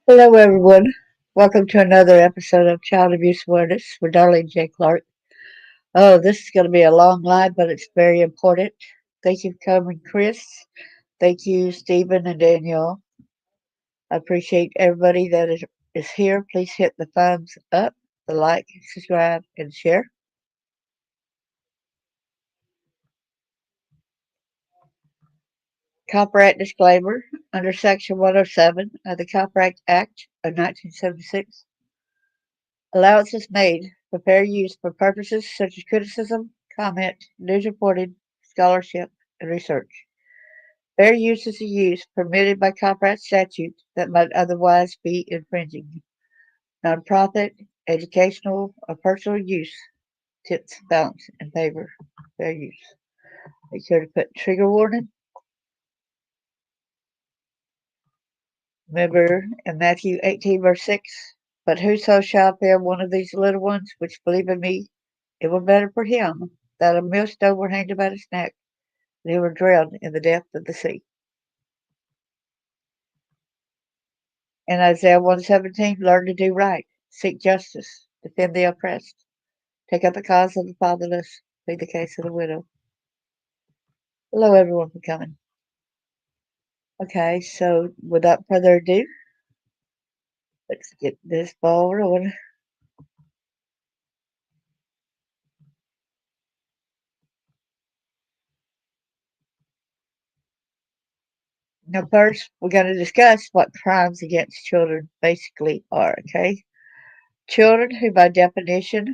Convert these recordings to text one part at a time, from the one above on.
Hello, everyone. Welcome to another episode of Child Abuse Awareness with Darlene J. Clark. Oh, this is going to be a long line, but it's very important. Thank you for coming, Chris. Thank you, Stephen and Danielle. I appreciate everybody that is here. Please hit the thumbs up, the like, subscribe, and share. Copyright disclaimer under Section 107 of the Copyright Act of 1976. Allowance is made for fair use for purposes such as criticism, comment, news reporting, scholarship, and research. Fair use is a use permitted by copyright statute that might otherwise be infringing. Nonprofit, educational, or personal use tips balance in favor of fair use. Make sure to put trigger warning. Remember in Matthew 18, verse 6, but whoso shall fear one of these little ones which believe in me, it were better for him that a millstone were hanged about his neck, and he were drowned in the depth of the sea. In Isaiah 1:17, learn to do right, seek justice, defend the oppressed, take up the cause of the fatherless, plead the case of the widow. Hello, everyone, for coming. Okay, so without further ado, let's get this ball rolling. Now, first, we're going to discuss what crimes against children basically are, okay? Children who, by definition,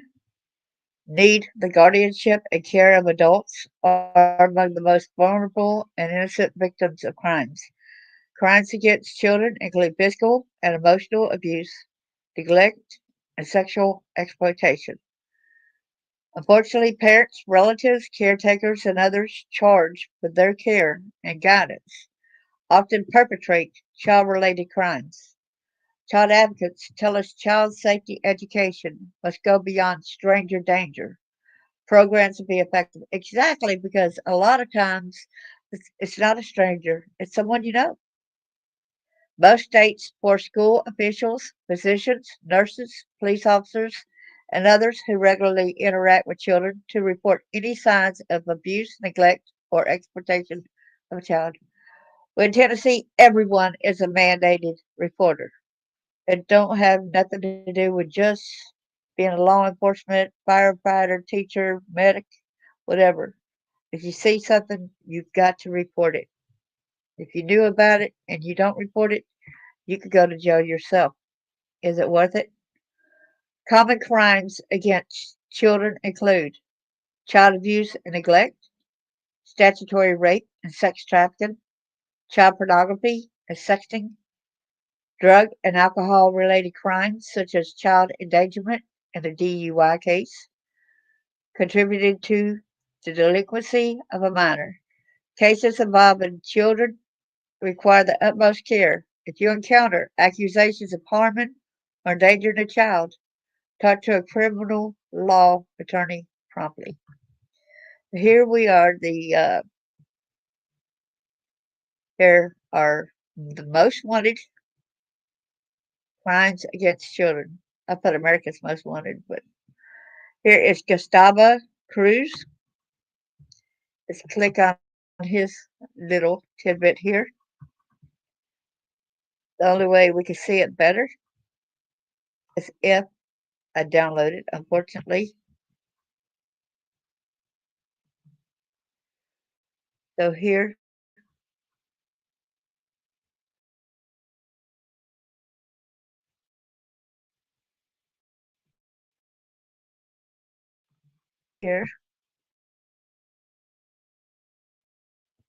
need the guardianship and care of adults are among the most vulnerable and innocent victims of crimes. Crimes against children include physical and emotional abuse, neglect, and sexual exploitation. Unfortunately, parents, relatives, caretakers, and others charged with their care and guidance often perpetrate child related crimes. Child advocates tell us child safety education must go beyond stranger danger. Programs will be effective exactly because a lot of times it's not a stranger, it's someone you know. Most states force school officials, physicians, nurses, police officers, and others who regularly interact with children to report any signs of abuse, neglect, or exploitation of a child. Well, in Tennessee, everyone is a mandated reporter. It don't have nothing to do with just being a law enforcement, firefighter, teacher, medic, whatever. If you see something, you've got to report it. If you knew about it and you don't report it, you could go to jail yourself. Is it worth it? Common crimes against children include child abuse and neglect, statutory rape and sex trafficking, child pornography and sexting, drug and alcohol related crimes such as child endangerment in a DUI case, contributing to the delinquency of a minor. Cases involving children require the utmost care. If you encounter accusations of harming or endangering a child, talk to a criminal law attorney promptly. Here we are. Here are the most wanted crimes against children. I put America's Most Wanted, but here is Gustavo Cruz. Let's click on his little tidbit here. The only way we can see it better is if I download it. Unfortunately, so here,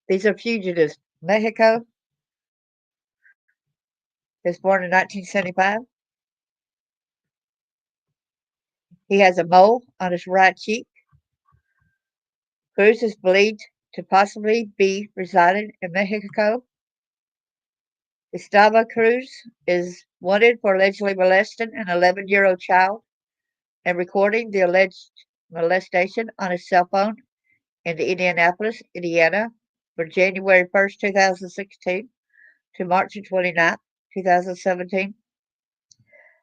these are fugitives. Mexico is born in 1975. He has a mole on his right cheek. Cruz is believed to possibly be residing in Mexico. Gustavo Cruz is wanted for allegedly molesting an 11-year-old child and recording the alleged molestation on his cell phone in Indianapolis, Indiana, from January 1st, 2016 to March 29th, 2017.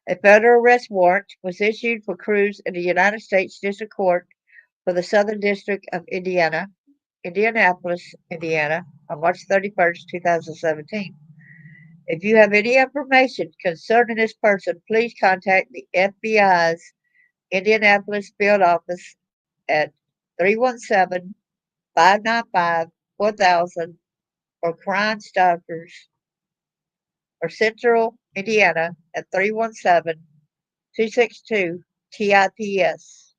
A federal arrest warrant was issued for Cruz in the United States District Court for the Southern District of Indianapolis, Indiana, on March 31st, 2017. If you have any information concerning this person, please contact the FBI's Indianapolis field office at 317-595-4000 or Crime Stoppers or Central Indiana at 317-262-TIPS,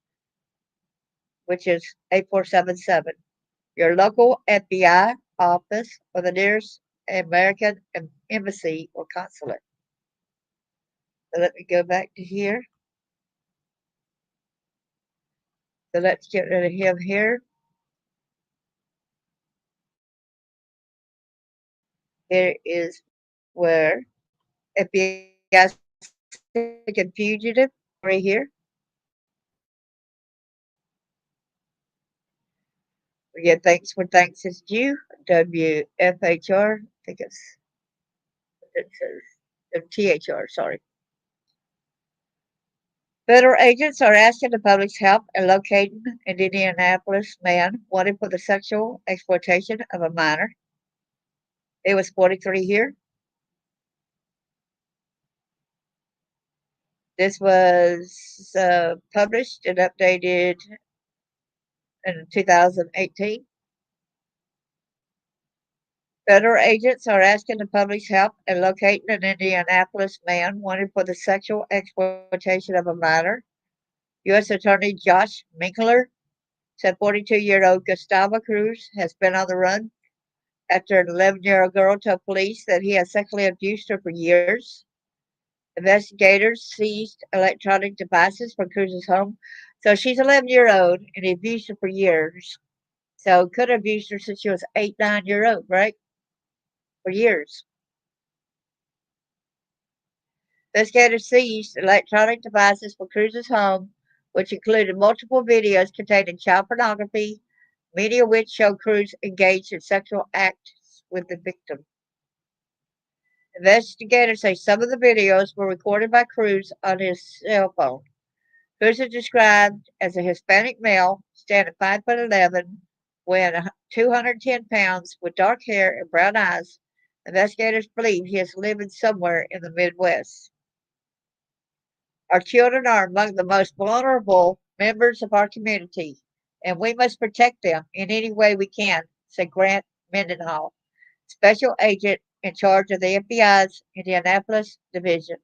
which is 8477. Your local FBI office or the nearest American embassy or consulate. So let me go back to here. So let's get rid of him here. Here is where FBI second fugitive right here. We get thanks when thanks is due. WFHR. I think it says THR. Sorry. Federal agents are asking the public's help in locating an Indianapolis man wanted for the sexual exploitation of a minor. It was 43 here. This was published and updated in 2018. Federal agents are asking the public's help in locating an Indianapolis man wanted for the sexual exploitation of a minor. U.S. Attorney Josh Minkler said 42-year-old Gustavo Cruz has been on the run after an 11-year-old girl told police that he had sexually abused her for years. Investigators seized electronic devices from Cruz's home. So she's 11-year-old and he abused her for years. So could have abused her since she was 8, 9-year-old, right? For years. Investigators seized electronic devices from Cruz's home, which included multiple videos containing child pornography, many of which show Cruz engaged in sexual acts with the victim. Investigators say some of the videos were recorded by Cruz on his cell phone. Cruz is described as a Hispanic male, standing 5'11", weighing 210 pounds, with dark hair and brown eyes. Investigators believe he is living somewhere in the Midwest. Our children are among the most vulnerable members of our community, and we must protect them in any way we can, said Grant Mendenhall, special agent in charge of the FBI's Indianapolis division.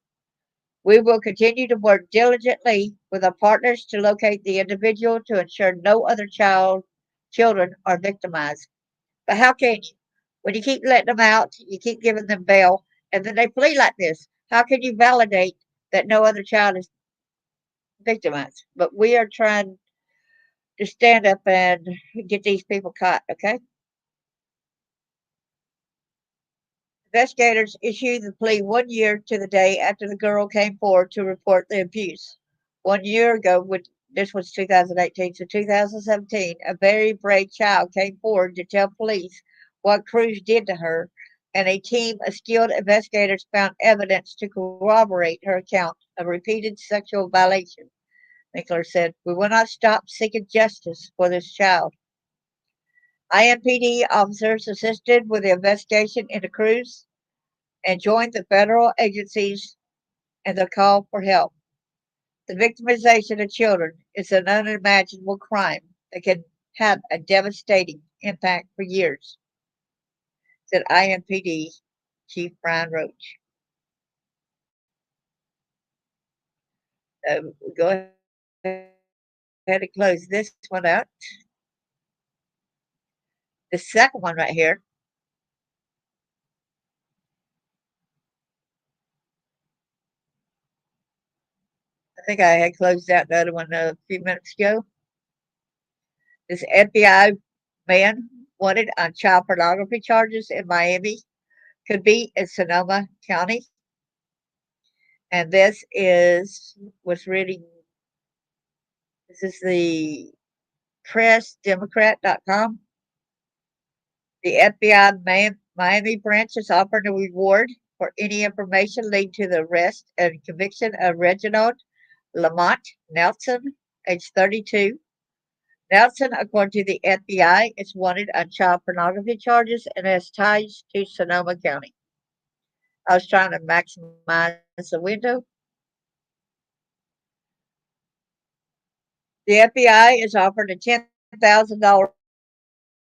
We will continue to work diligently with our partners to locate the individual to ensure no other children are victimized. But how can you? When you keep letting them out, you keep giving them bail, and then they flee like this. How can you validate that no other child is victimized? But we are trying to stand up and get these people caught, okay? Investigators issued the plea 1 year to the day after the girl came forward to report the abuse. 1 year ago, this was 2018, so 2017, a very brave child came forward to tell police what Cruz did to her, and a team of skilled investigators found evidence to corroborate her account of repeated sexual violation. Minkler said, "We will not stop seeking justice for this child." IMPD officers assisted with the investigation into Cruz and joined the federal agencies in the call for help. The victimization of children is an unimaginable crime that can have a devastating impact for years, said IMPD Chief Brian Roach. We'll go ahead and close this one out. The second one right here. I think I had closed out the other one a few minutes ago. This FBI man wanted on child pornography charges in Miami could be in Sonoma County. And this was reading, this is the PressDemocrat.com. The FBI Miami branch is offering a reward for any information leading to the arrest and conviction of Reginald Lamont Nelson, age 32. Nelson, according to the FBI, is wanted on child pornography charges and has ties to Sonoma County. I was trying to maximize the window. The FBI is offered a $10,000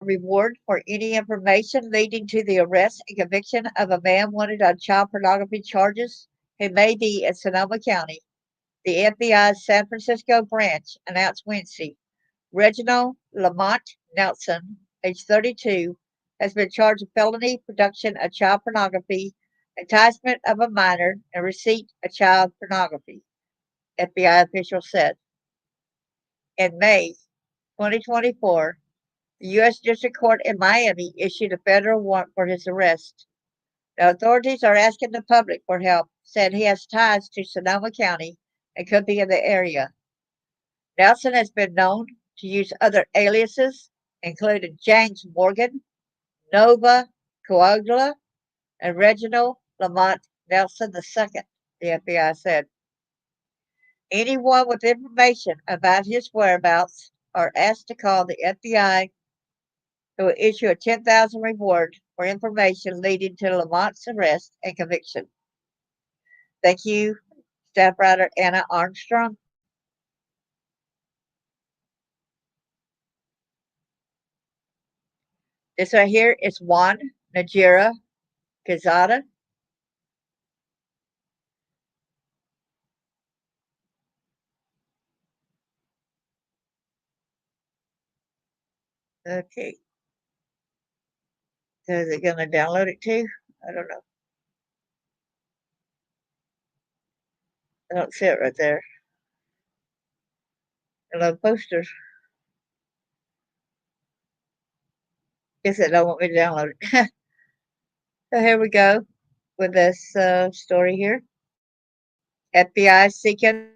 reward for any information leading to the arrest and conviction of a man wanted on child pornography charges who may be in Sonoma County. The FBI's San Francisco branch announced Wednesday Reginald Lamont Nelson, age 32, has been charged with felony production of child pornography, enticement of a minor, and receipt of child pornography, FBI officials said. In May 2024, the U.S. District Court in Miami issued a federal warrant for his arrest. The authorities are asking the public for help, said he has ties to Sonoma County and could be in the area. Nelson has been known to use other aliases, including James Morgan, Nova Coagula, and Reginald Lamont Nelson II, the FBI said. Anyone with information about his whereabouts are asked to call the FBI, who will issue a $10,000 reward for information leading to Lamont's arrest and conviction. Thank you, staff writer Anna Armstrong. This right here is JUAN, NAJERA, QUEZADA. Okay. So is it going to download it too? I don't know. I don't see it right there. Hello, posters. Guess it don't want me to download it. So here we go with this story here. FBI seeking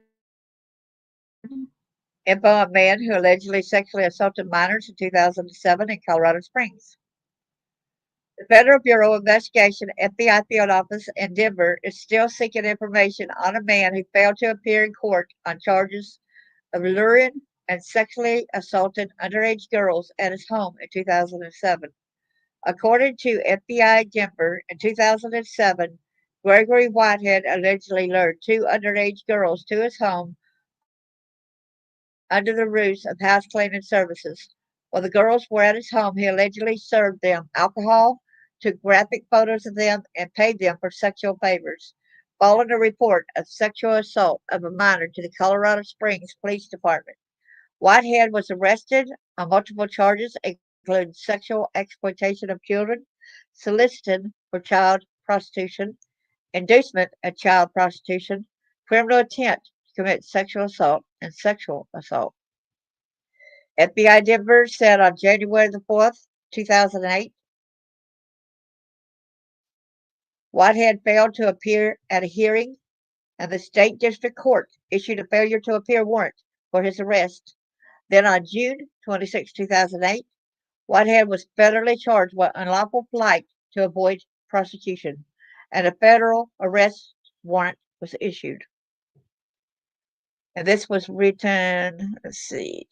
info on a man who allegedly sexually assaulted minors in 2007 in Colorado Springs. The Federal Bureau of Investigation FBI field office in Denver is still seeking information on a man who failed to appear in court on charges of luring and sexually assaulted underage girls at his home in 2007. According to FBI Denver, in 2007, Gregory Whitehead allegedly lured two underage girls to his home under the ruse of house cleaning services. While the girls were at his home, he allegedly served them alcohol, took graphic photos of them, and paid them for sexual favors. Following a report of sexual assault of a minor to the Colorado Springs Police Department, Whitehead was arrested on multiple charges, including sexual exploitation of children, soliciting for child prostitution, inducement of child prostitution, criminal intent to commit sexual assault, and sexual assault. FBI Denver said on January the 4th, 2008, Whitehead failed to appear at a hearing, and the state district court issued a failure to appear warrant for his arrest. Then on June 26, 2008, Whitehead was federally charged with unlawful flight to avoid prosecution, and a federal arrest warrant was issued. And this was written, let's see,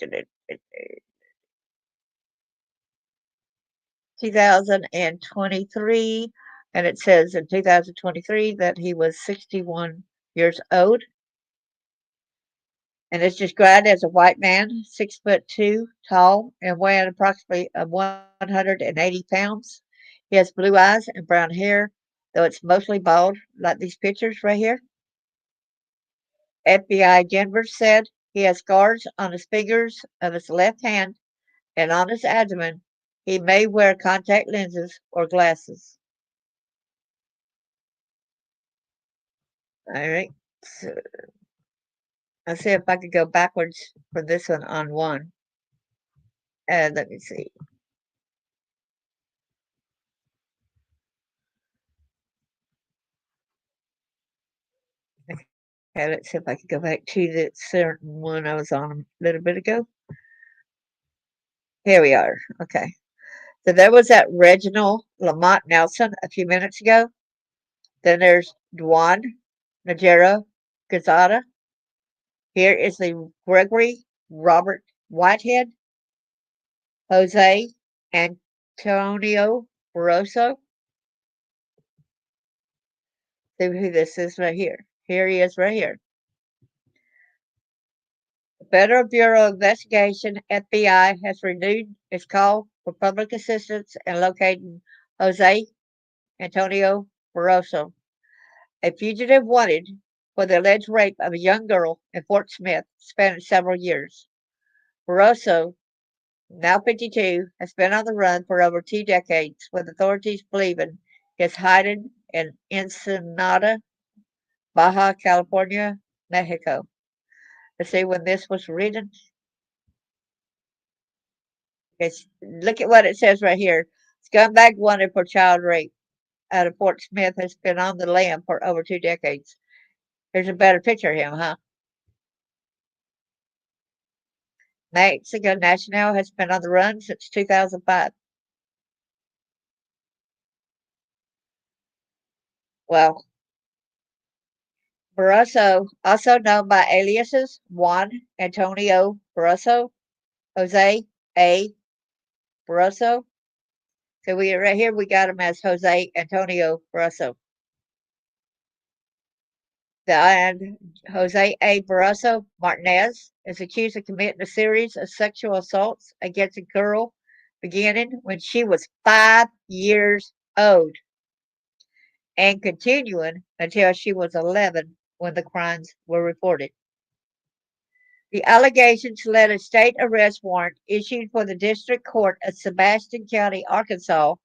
2023, and it says in 2023 that he was 61 years old. And it's described as a white man, 6'2" tall, and weighing approximately 180 pounds. He has blue eyes and brown hair, though it's mostly bald, like these pictures right here. FBI Denver said he has scars on his fingers of his left hand and on his abdomen. He may wear contact lenses or glasses. All right. So I'll see if I could go backwards for this one on one. And let me see. Okay, let's see if I can go back to the certain one I was on a little bit ago. Here we are. Okay. So there was that Reginald Lamont Nelson a few minutes ago. Then there's JUAN, NAJERA, QUEZADA. Here is the Gregory Robert Whitehead, Jose Antonio Barroso. See who this is right here. Here he is right here. The Federal Bureau of Investigation, FBI, has renewed its call for public assistance in locating Jose Antonio Barroso, a fugitive wanted for the alleged rape of a young girl in Fort Smith, spanning several years. Barroso, now 52, has been on the run for over 2 decades, with authorities believing he is hiding in Ensenada, Baja California, Mexico. Let's see when this was written. Look at what it says right here. Scumbag wanted for child rape out of Fort Smith has been on the lam for over 2 decades. Here's a better picture of him, huh? Mexican national has been on the run since 2005. Well, Barroso, also known by aliases Juan Antonio Barroso, Jose A. Barroso. So right here we got him as Jose Antonio Barroso. And Jose A. Barroso Martinez is accused of committing a series of sexual assaults against a girl beginning when she was 5 years old and continuing until she was 11 when the crimes were reported. The allegations led a state arrest warrant issued for the District Court of Sebastian County, Arkansas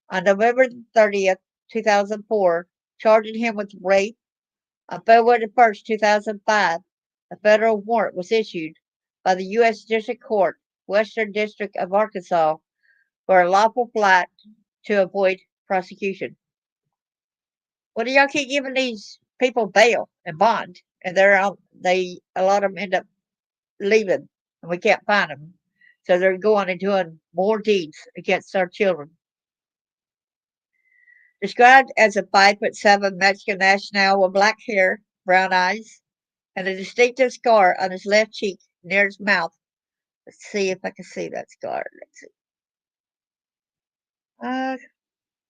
on November 30th, 2004, charging him with rape. On February 1st, 2005, a federal warrant was issued by the U.S. District Court, Western District of Arkansas, for a lawful flight to avoid prosecution. What do y'all keep giving these people bail and bond, and a lot of them end up leaving, and we can't find them, so they're going and doing more deeds against our children. Described as a 5'7" Mexican national with black hair, brown eyes, and a distinctive scar on his left cheek near his mouth. Let's see if I can see that scar. Let's see.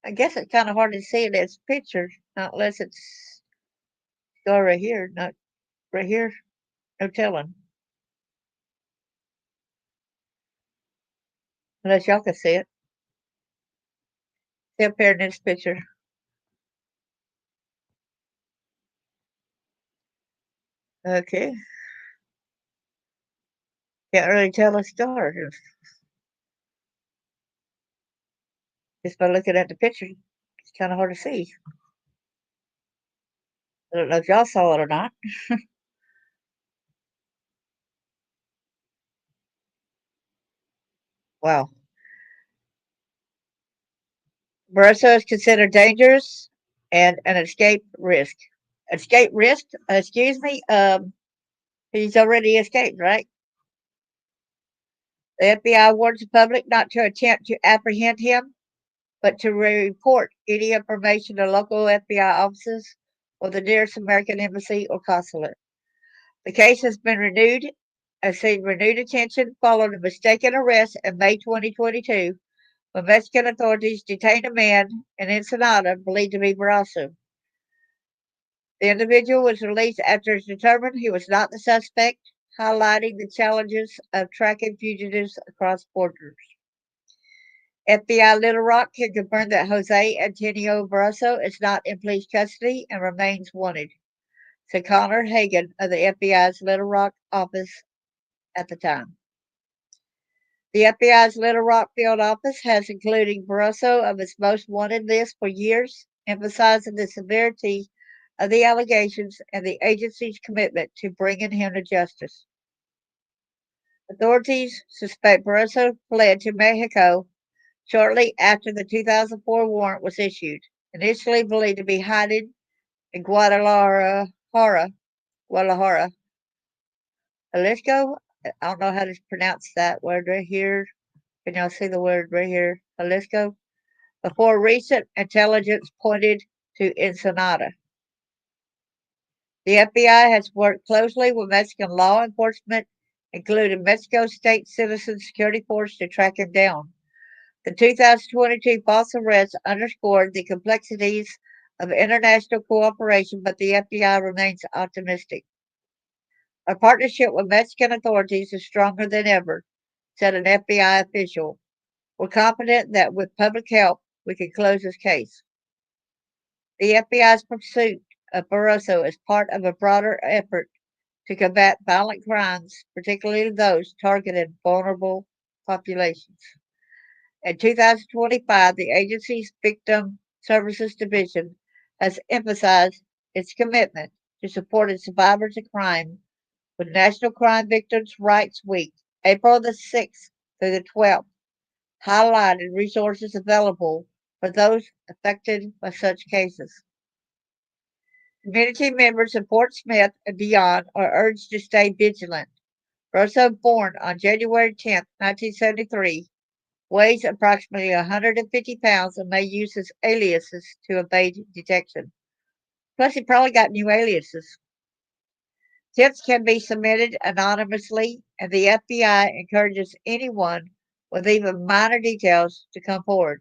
I guess it's kind of hard to see it as pictures, unless it's scar right here, not right here. No telling. Unless y'all can see it. See up here in this picture. Okay. Can't really tell a scar. Just by looking at the picture, it's kind of hard to see. I don't know if y'all saw it or not. Wow. Barroso is considered dangerous and an escape risk. Escape risk? Excuse me? He's already escaped, right? The FBI warns the public not to attempt to apprehend him, but to report any information to local FBI offices or the nearest American embassy or consulate. The case has seen renewed attention following a mistaken arrest in May 2022 when Mexican authorities detained a man in Ensenada believed to be Barroso. The individual was released after it was determined he was not the suspect, highlighting the challenges of tracking fugitives across borders. FBI Little Rock can confirm that Jose Antonio Barroso is not in police custody and remains wanted, said Connor Hagan of the FBI's Little Rock office at the time. The FBI's Little Rock field office has included Barroso of its most wanted list for years, emphasizing the severity of the allegations and the agency's commitment to bringing him to justice. Authorities suspect Barroso fled to Mexico shortly after the 2004 warrant was issued, initially believed to be hiding in Guadalajara, Jalisco. I don't know how to pronounce that word right here. Can y'all see the word right here? Jalisco. Before recent intelligence pointed to Ensenada. The FBI has worked closely with Mexican law enforcement, including Mexico State Citizen Security Force, to track him down. The 2022 false arrest underscored the complexities of international cooperation, but the FBI remains optimistic. Our partnership with Mexican authorities is stronger than ever, said an FBI official. We're confident that with public help, we can close this case. The FBI's pursuit of Barroso is part of a broader effort to combat violent crimes, particularly those targeting vulnerable populations. In 2025, the agency's Victim Services Division has emphasized its commitment to supporting survivors of crime with National Crime Victims' Rights Week, April the 6th through the 12th, highlighted resources available for those affected by such cases. Community members in Fort Smith and beyond are urged to stay vigilant. Barroso, born on January 10, 1973, weighs approximately 150 pounds and may use his aliases to evade detection. Plus, he probably got new aliases. Tips can be submitted anonymously, and the FBI encourages anyone with even minor details to come forward.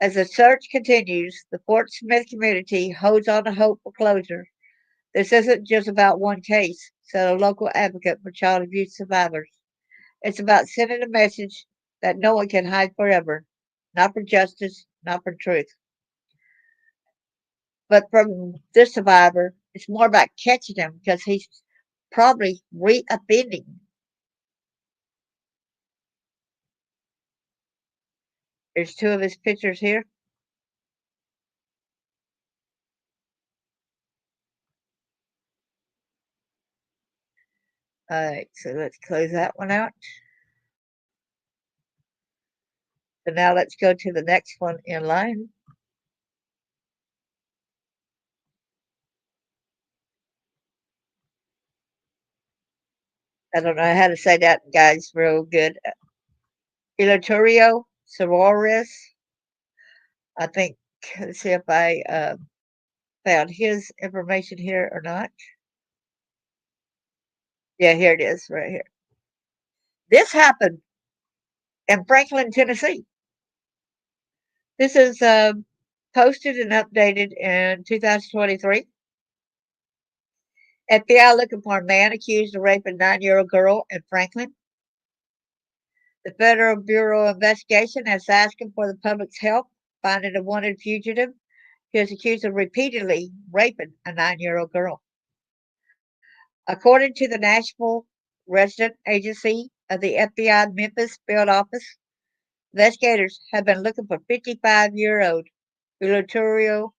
As the search continues, the Fort Smith community holds on to hope for closure. This isn't just about one case, said a local advocate for child abuse survivors. It's about sending a message that no one can hide forever, not for justice, not for truth. But from this survivor, it's more about catching him because he's probably reoffending. There's two of his pictures here. All right, so let's close that one out. So now let's go to the next one in line. I don't know how to say that, guys, real good. ELEUTERIO SUAREZ. I think, let's see if I found his information here or not. Yeah, here it is, right here. This happened in Franklin, Tennessee. This is posted and updated in 2023. FBI looking for a man accused of raping a 9-year-old girl in Franklin. The Federal Bureau of Investigation is asking for the public's help finding a wanted fugitive who is accused of repeatedly raping a 9-year-old girl. According to the Nashville Resident Agency of the FBI Memphis Field Office, investigators have been looking for 55-year-old ELEUTERIO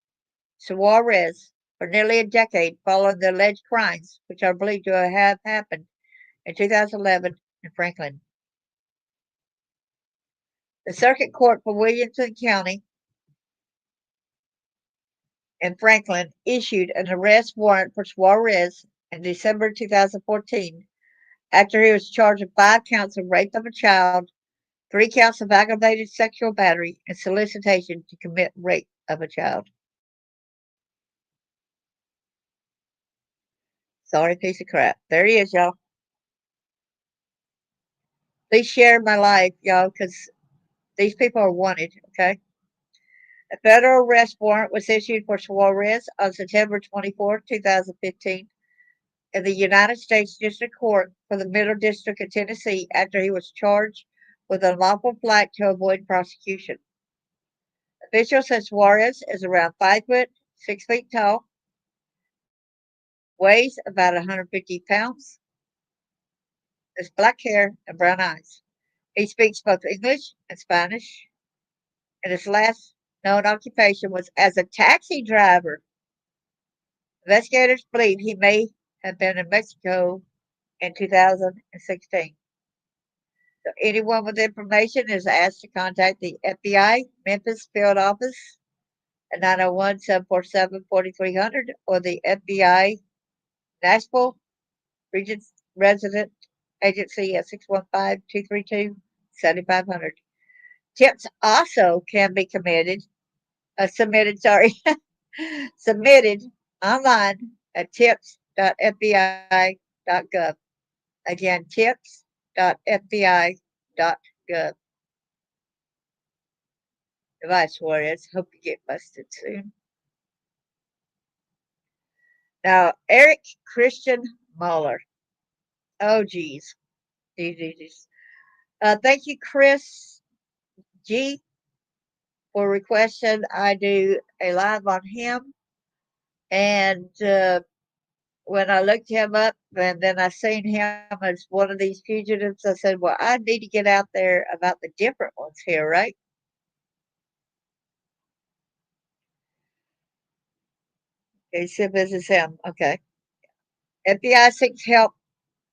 SUAREZ for nearly a decade following the alleged crimes, which are believed to have happened in 2011 in Franklin. The Circuit Court for Williamson County in Franklin issued an arrest warrant for Suarez in December 2014 after he was charged with 5 counts of rape of a child, 3 counts of aggravated sexual battery, and solicitation to commit rape of a child. Sorry, piece of crap. There he is, y'all. Please share my life, y'all, because these people are wanted, okay? A federal arrest warrant was issued for Suarez on September 24, 2015, in the United States District Court for the Middle District of Tennessee after he was charged with unlawful flight to avoid prosecution. Officials said Suarez is around 5 foot, 6 feet tall, weighs about 150 pounds, has black hair and brown eyes. He speaks both English and Spanish, and his last known occupation was as a taxi driver. Investigators believe he may have been in Mexico in 2016. So anyone with information is asked to contact the FBI Memphis Field Office at 901-747-4300 or the FBI Nashville Region Resident Agency at 615-232-7500. Tips also can be submitted submitted online at tips.fbi.gov. Again, tips.fbi.gov. Device Warriors. Hope you get busted soon. Now, Erik Christian Moller. Oh, geez. Geez. Thank you, Chris G, for requesting I do a live on him. And when I looked him up and then I seen him as one of these fugitives, I said, well, I need to get out there about the different ones here, right? Okay, so this is him. Okay. FBI seeks help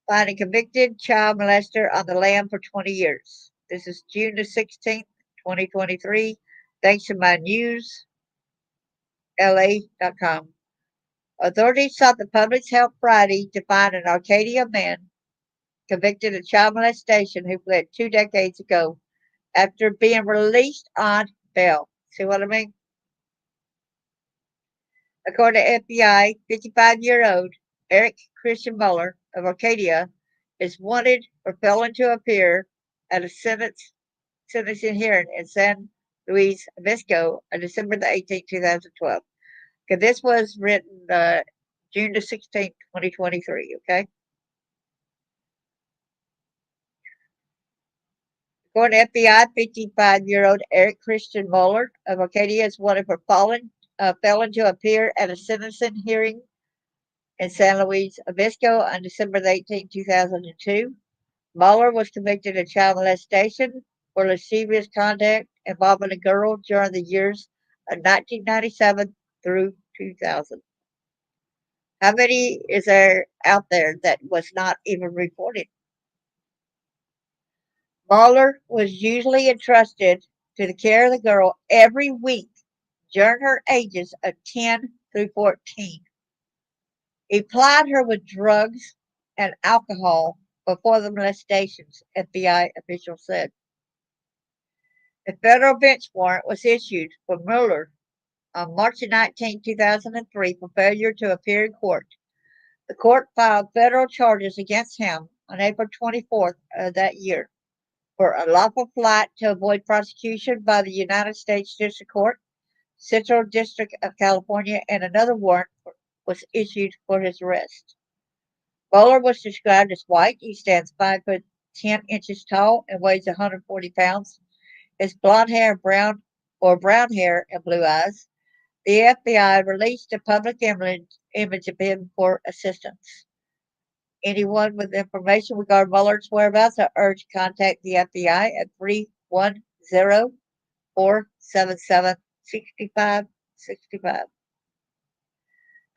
finding convicted child molester on the lam for 20 years. This is June the 16th, 2023. Thanks to my newsla.com. Authorities sought the public's help Friday to find an Arcadia man convicted of child molestation who fled 2 decades ago after being released on bail. See what I mean? According to FBI, 55-year-old Erik Christian Moller of Arcadia is wanted for failing to appear at a sentencing hearing in San Luis Obispo on December the 18th, 2012. Okay, this was written June the 16th, 2023, okay? According to FBI, 55-year-old Erik Christian Moller of Arcadia is wanted for failing to appear at a sentencing hearing in San Luis Obispo on December 18, 2002. Moller was convicted of child molestation for lascivious conduct involving a girl during the years of 1997 through 2000. How many is there out there that was not even reported? Moller was usually entrusted to the care of the girl every week during her ages of 10 through 14. He plied her with drugs and alcohol before the molestations, FBI officials said. A federal bench warrant was issued for Mueller on March 19, 2003 for failure to appear in court. The court filed federal charges against him on April 24th of that year for unlawful flight to avoid prosecution by the United States District Court, Central District of California, and another warrant was issued for his arrest. Moller was described as white. He stands 5 foot 10 inches tall and weighs 140 pounds. His blonde hair, brown hair, and blue eyes. The FBI released a public image of him for assistance. Anyone with information regarding Muller's whereabouts are urged to contact the FBI at 310-477-6565.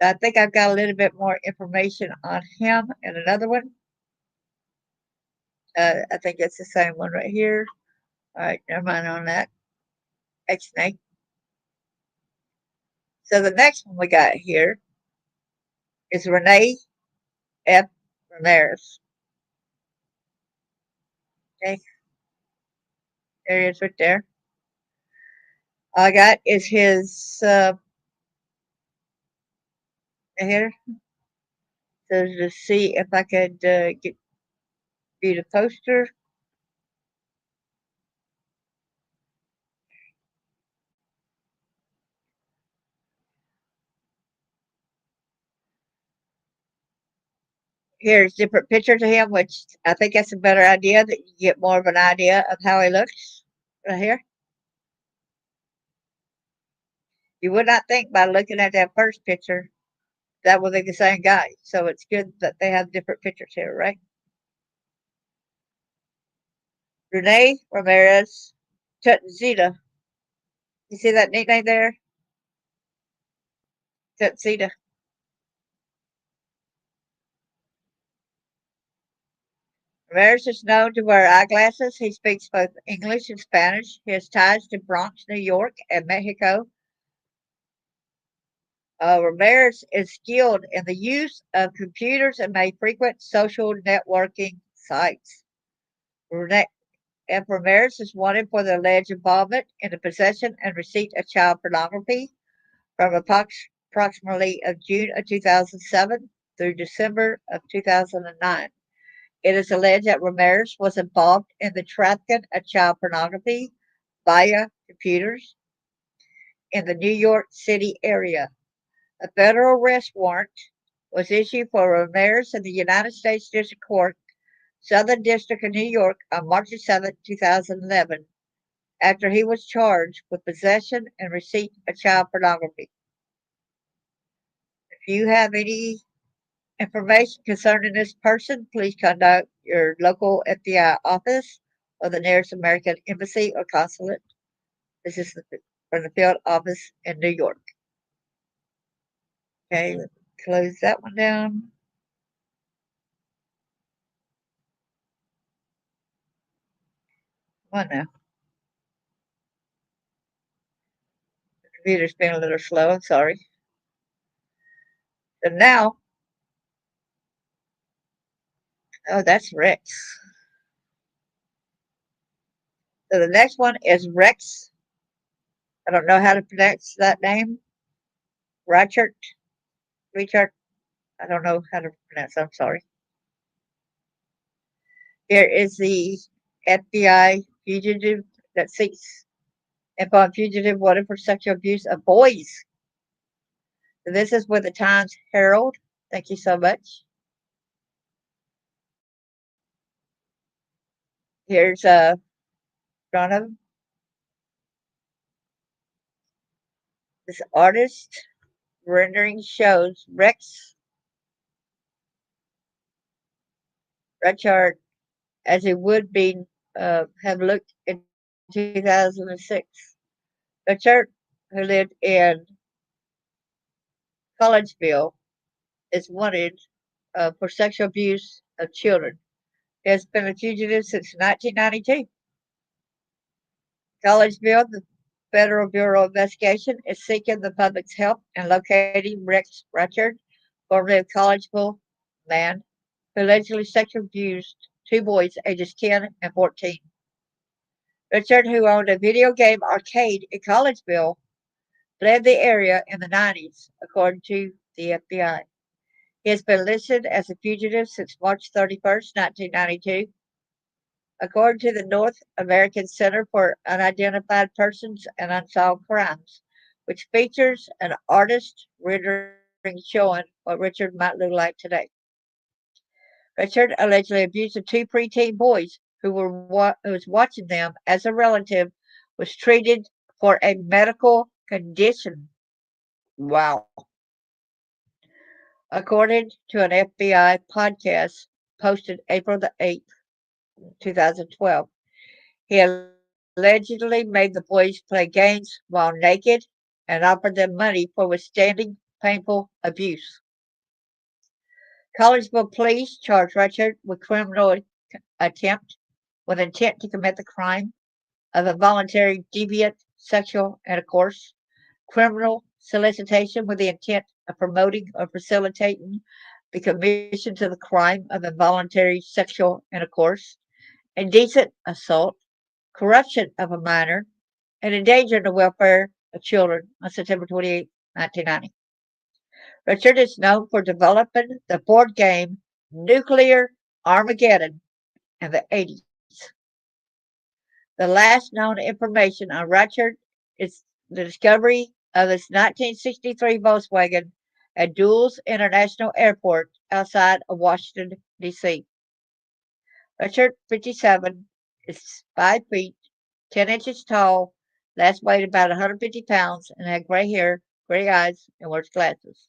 I think I've got a little bit more information on him and another one. I think it's the same one right here. All right, never mind on that. X-Snake. So the next one we got here is Rene F. Ramirez. Okay, there he is right there. All I got is his here. So to see if I could get you the poster. Here's different pictures of him, which I think that's a better idea, that you get more of an idea of how he looks right here. You would not think by looking at that first picture that would be the same guy. So it's good that they have different pictures here, right? Rene Ramirez Tutzida. You see that nickname there? Tutzida. Ramirez is known to wear eyeglasses. He speaks both English and Spanish. He has ties to Bronx, New York, and Mexico. Ramirez is skilled in the use of computers and may frequent social networking sites. Rene F. Ramirez is wanted for the alleged involvement in the possession and receipt of child pornography, from approximately of June of 2007 through December of 2009. It is alleged that Ramirez was involved in the trafficking of child pornography via computers in the New York City area. A federal arrest warrant was issued for Ramirez in the United States District Court, Southern District of New York on March 7, 2011, after he was charged with possession and receipt of child pornography. If you have any information concerning this person, please contact your local FBI office or the nearest American embassy or consulate. This is from the field office in New York. Okay, let's close that one down. Come on now. The computer's been a little slow. I'm sorry. And now, oh, that's Rex. So the next one is Rex. I don't know how to pronounce that name. Reichert. Reichert. I don't know how to pronounce it. I'm sorry. Here is the FBI fugitive that seeks upon fugitive wanted for sexual abuse of boys. So this is with the Times Herald. Thank you so much. Here's front of this artist rendering shows Rex Reichert as he would be have looked in 2006. Reichert, who lived in Collegeville, is wanted for sexual abuse of children. He has been a fugitive since 1992. Collegeville, the Federal Bureau of Investigation, is seeking the public's help in locating Rex Reichert, formerly of Collegeville man, who allegedly sexually abused two boys ages 10 and 14. Reichert, who owned a video game arcade in Collegeville, fled the area in the 90s, according to the FBI. He has been listed as a fugitive since March 31st, 1992. According to the North American Center for Unidentified Persons and Unsolved Crimes, which features an artist rendering showing what Richard might look like today. Richard allegedly abused the two preteen boys who was watching them as a relative was treated for a medical condition. Wow. According to an FBI podcast posted April the 8th, 2012, he allegedly made the boys play games while naked and offered them money for withstanding painful abuse. Collegeville police charged Richard with criminal attempt with intent to commit the crime of involuntary deviant sexual intercourse, criminal solicitation with the intent of promoting or facilitating the commission to the crime of involuntary sexual intercourse, indecent assault, corruption of a minor, and endangering the welfare of children on September 28, 1990. Richard is known for developing the board game Nuclear Armageddon in the 80s. The last known information on Richard is the discovery of his 1963 Volkswagen at Dulles International Airport outside of Washington, D.C. Richard, 57, is 5 feet, 10 inches tall, last weighed about 150 pounds, and had gray hair, gray eyes, and wears glasses.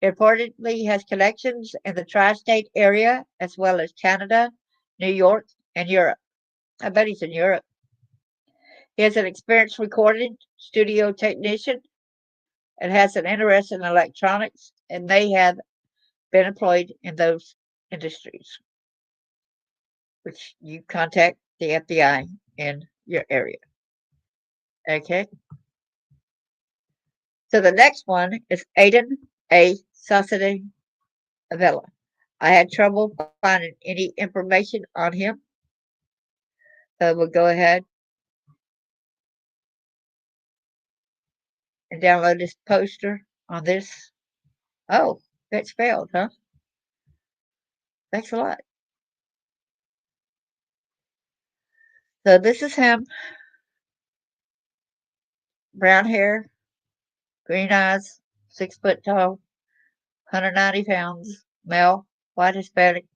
He reportedly has connections in the tri-state area as well as Canada, New York, and Europe. I bet he's in Europe. He is an experienced recording studio technician and has an interest in electronics and may have been employed in those industries, which you contact the FBI in your area. Okay. So the next one is ADAN A. SAUCEDO-AVILA. I had trouble finding any information on him. So we'll go ahead and download this poster on this. Oh, that's failed, huh? Thanks a lot. So this is him. Brown hair, green eyes, 6 foot tall, 190 pounds, male, white Hispanic.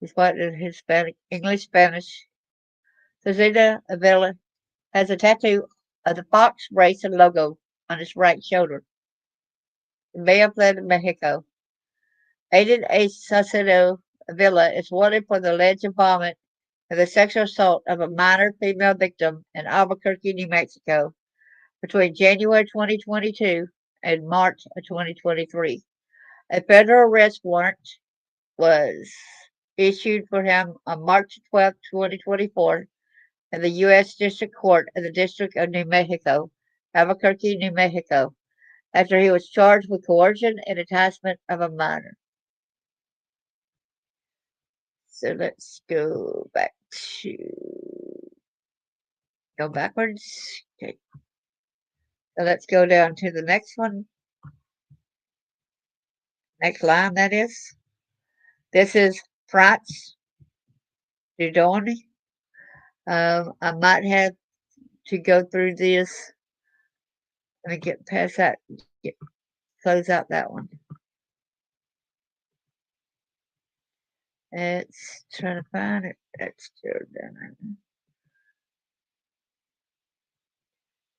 He's white and Hispanic, English, Spanish. SAUCEDO-AVILA has a tattoo of the fox racing logo on his right shoulder. May have fled to Mexico. Aiden A. SAUCEDO-AVILA is wanted for the alleged involvement in the sexual assault of a minor female victim in Albuquerque, New Mexico, between January 2022 and March of 2023. A federal arrest warrant was issued for him on March 12, 2024, in the U.S. District Court of the District of New Mexico, Albuquerque, New Mexico, after he was charged with coercion and enticement of a minor. So let's go backwards. Okay. So let's go down to the next one. Next line, that is. This is FRANTZ. DIEUDONNE. I might have to go through this. Let me get past that. Close out that one. It's trying to find it. That's still done.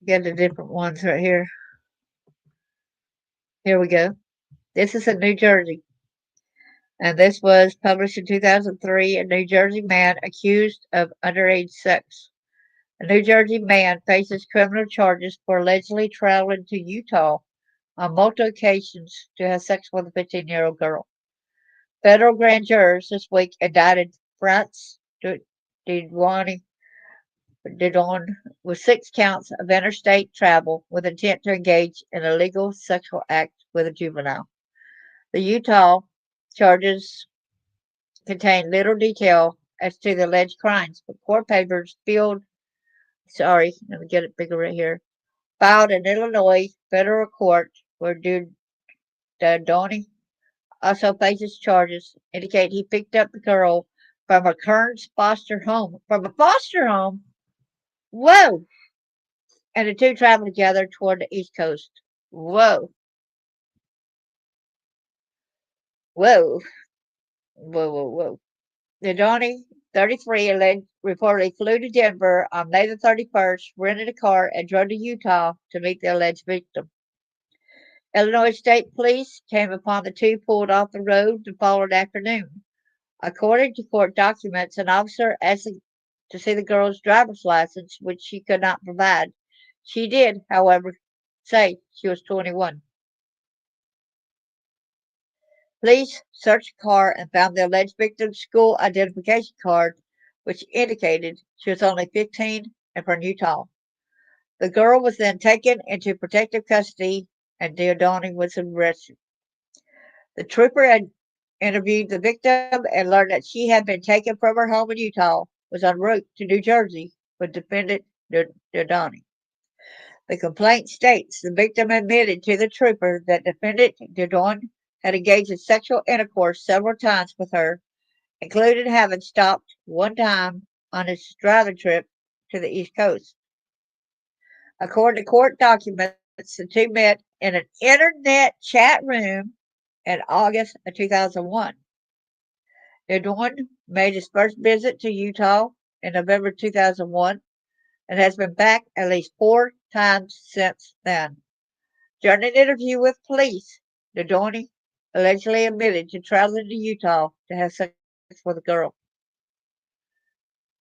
Get the different ones right here. Here we go. This is in New Jersey. And this was published in 2003. A New Jersey man accused of underage sex. A New Jersey man faces criminal charges for allegedly traveling to Utah on multiple occasions to have sex with a 15-year-old girl. Federal grand jurors this week indicted FRANTZ DIEUDONNE with 6 counts of interstate travel with intent to engage in a illegal sexual act with a juvenile. The Utah charges contain little detail as to the alleged crimes, but court papers let me get it bigger right here, filed in Illinois federal court where DIEUDONNE also faces charges indicate he picked up the girl from a Kearns foster home. From a foster home? Whoa! And the two traveled together toward the East Coast. Whoa. Whoa. Whoa, whoa, whoa. DIEUDONNE, 33, reportedly flew to Denver on May the 31st, rented a car, and drove to Utah to meet the alleged victim. Illinois State Police came upon the two pulled off the road the following afternoon. According to court documents, an officer asked to see the girl's driver's license, which she could not provide. She did, however, say she was 21. Police searched the car and found the alleged victim's school identification card, which indicated she was only 15 and from Utah. The girl was then taken into protective custody and DIEUDONNE was arrested. The trooper had interviewed the victim and learned that she had been taken from her home in Utah, was en route to New Jersey with defendant DIEUDONNE. The complaint states the victim admitted to the trooper that defendant DIEUDONNE had engaged in sexual intercourse several times with her, including having stopped one time on his driving trip to the East Coast. According to court documents, the two met in an internet chat room in August of 2001. DIEUDONNE made his first visit to Utah in November 2001 and has been back at least 4 times since then. During an interview with police, DIEUDONNE allegedly admitted to traveling to Utah to have sex with a girl.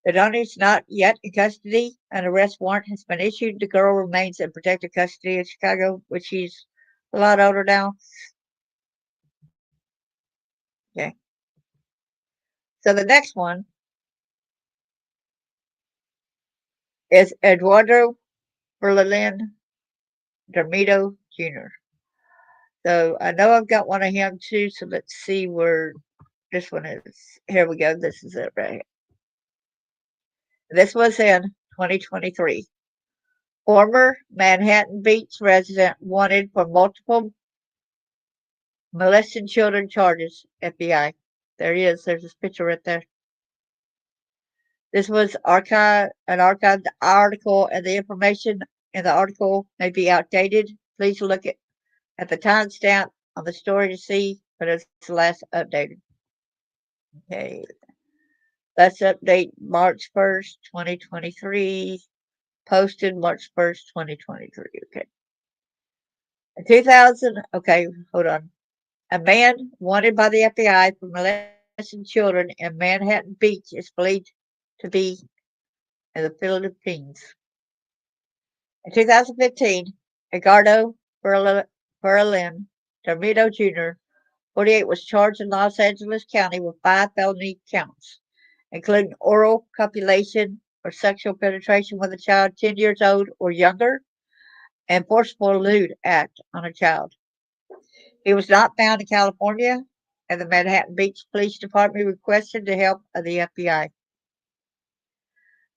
DIEUDONNE is not yet in custody. An arrest warrant has been issued. The girl remains in protective custody in Chicago, which she's a lot older now. Okay. So the next one is Eduardo Berlin Dormido Jr. So I know I've got one of him too. So let's see where this one is. Here we go. This is it right here. This was in 2023. Former Manhattan Beach resident wanted for multiple molesting children charges, FBI. There he is. There's his picture right there. This was an archived article, and the information in the article may be outdated. Please look at the timestamp on the story to see when it's last updated. Okay, let's update March 1st, 2023. Posted March 1st, 2023. Okay. In 2000, okay, hold on. A man wanted by the FBI for molesting children in Manhattan Beach is believed to be in the Philippines. In 2015, Edgardo FERALIN DORMIDO Jr., 48, was charged in Los Angeles County with 5 felony counts, including oral copulation or sexual penetration with a child 10 years old or younger, and forcible lewd act on a child. He was not found in California, and the Manhattan Beach Police Department requested the help of the FBI.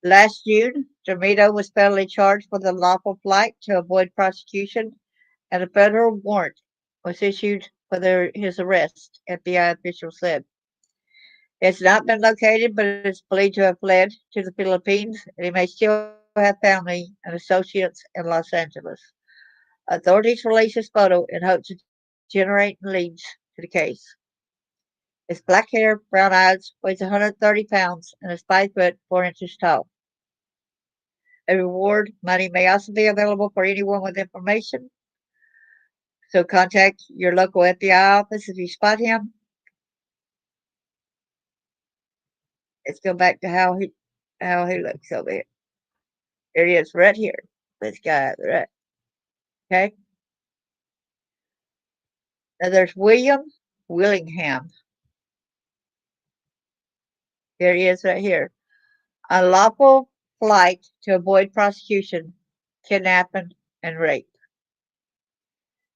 Last June, Dormido was federally charged with unlawful flight to avoid prosecution, and a federal warrant was issued for his arrest, FBI officials said. He has not been located, but is believed to have fled to the Philippines, and he may still have family and associates in Los Angeles. Authorities released his photo in hopes of generating leads to the case. His black hair, brown eyes, weighs 130 pounds, and is 5 foot 4 inches tall. A reward money may also be available for anyone with information. So contact your local FBI office if you spot him. Let's go back to how he looks over here. There he is, right here. This guy, right? Okay. Now there's William Willingham. Here he is, right here. Unlawful flight to avoid prosecution, kidnapping, and rape.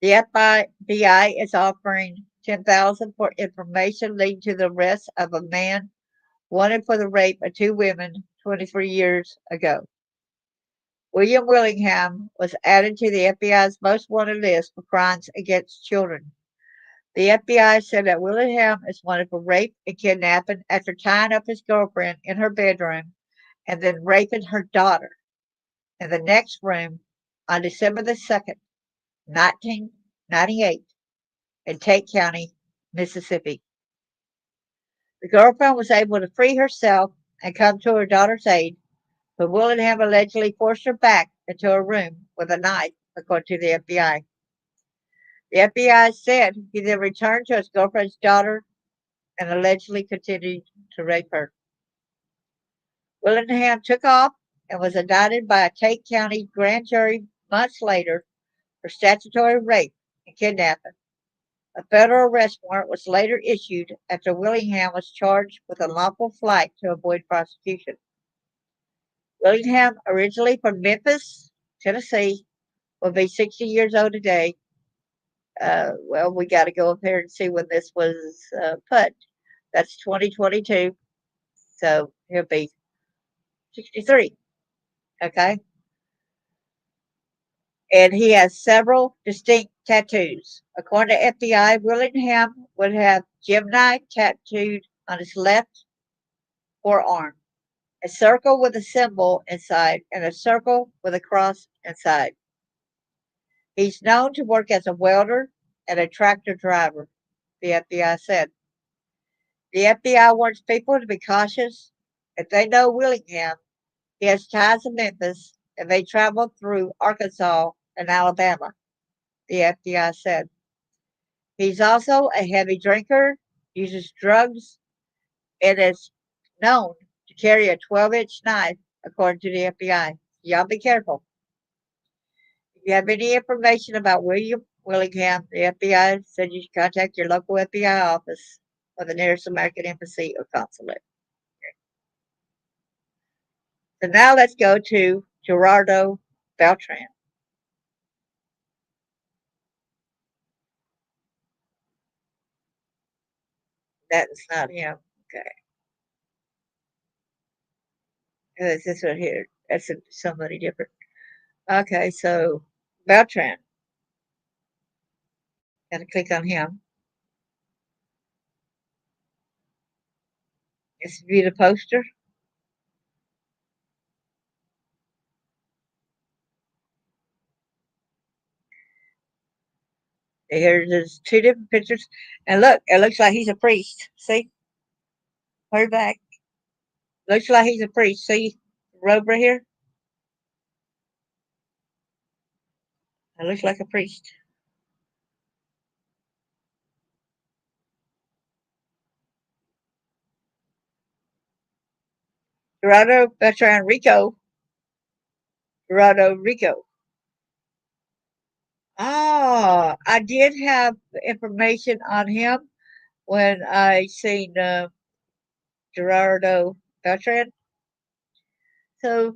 The FBI is offering $10,000 for information leading to the arrest of a man wanted for the rape of 2 women 23 years ago. William Willingham was added to the FBI's most wanted list for crimes against children. The FBI said that Willingham is wanted for rape and kidnapping after tying up his girlfriend in her bedroom and then raping her daughter in the next room on December the 2nd, 1998, in Tate County, Mississippi. The girlfriend was able to free herself and come to her daughter's aid, but Willingham allegedly forced her back into her room with a knife, according to the FBI. The FBI said he then returned to his girlfriend's daughter and allegedly continued to rape her. Willingham took off and was indicted by a Tate County grand jury months later for statutory rape and kidnapping. A federal arrest warrant was later issued after Willingham was charged with unlawful flight to avoid prosecution. Willingham, originally from Memphis, Tennessee, will be 60 years old today. Well, we got to go up here and see when this was put. That's 2022. So he'll be 63. Okay. And he has several distinct tattoos. According to FBI, Willingham would have Gemini tattooed on his left forearm, a circle with a symbol inside, and a circle with a cross inside. He's known to work as a welder and a tractor driver, the FBI said. The FBI wants people to be cautious. If they know Willingham, he has ties in Memphis and may travel through Arkansas and Alabama, the FBI said. He's also a heavy drinker, uses drugs, and is known to carry a 12-inch knife, according to the FBI. Y'all be careful. If you have any information about William Willingham, the FBI said you should contact your local FBI office or the nearest American embassy or consulate. So now let's go to GERARDO BELTRAN. That's not him. Okay. It's this one here. That's somebody different. Okay, so Beltran. Gotta click on him. Let's view the poster. There's two different pictures. And look, it looks like he's a priest. See? Way back. Looks like he's a priest. See the robe right here? It looks like a priest. Gerardo Beltran Rico. Gerardo Rico. Oh, I did have information on him when I seen Gerardo Beltran. So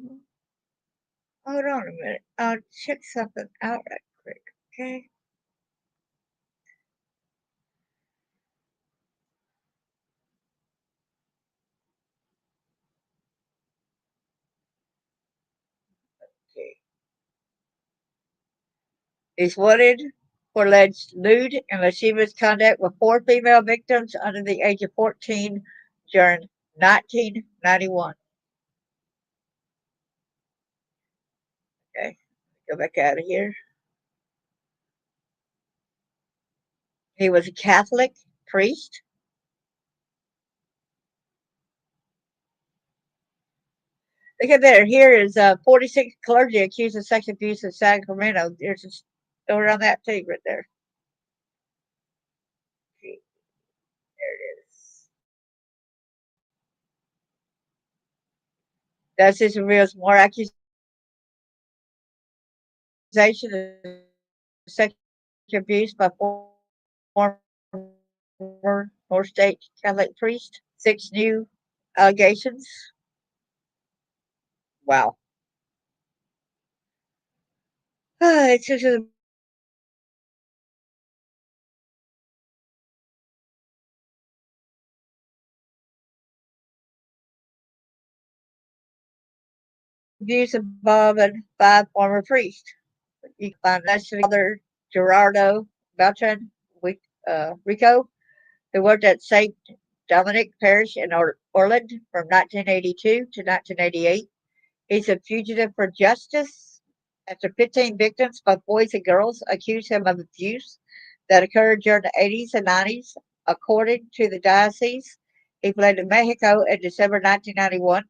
hold on a minute. I'll check something out right quick. Okay. Okay. Is wanted for alleged lewd and lascivious conduct with four female victims under the age of 14 during 1991. Okay, go back out of here. He was a Catholic priest. Look at there. Here is 46 clergy accused of sex abuse in Sacramento. There's a story on that too, right there. Okay, there it is. Justice reveals more accusations of sexual abuse by former North State Catholic priest. Six new allegations. Wow. It's just abuse involving five former priests. You can find Leslie Father Gerardo Beltran Rico, who worked at St. Dominic Parish in Orland from 1982 to 1988. He's a fugitive for justice after 15 victims, both boys and girls, accused him of abuse that occurred during the 80s and 90s. According to the diocese, he fled to Mexico in December 1991.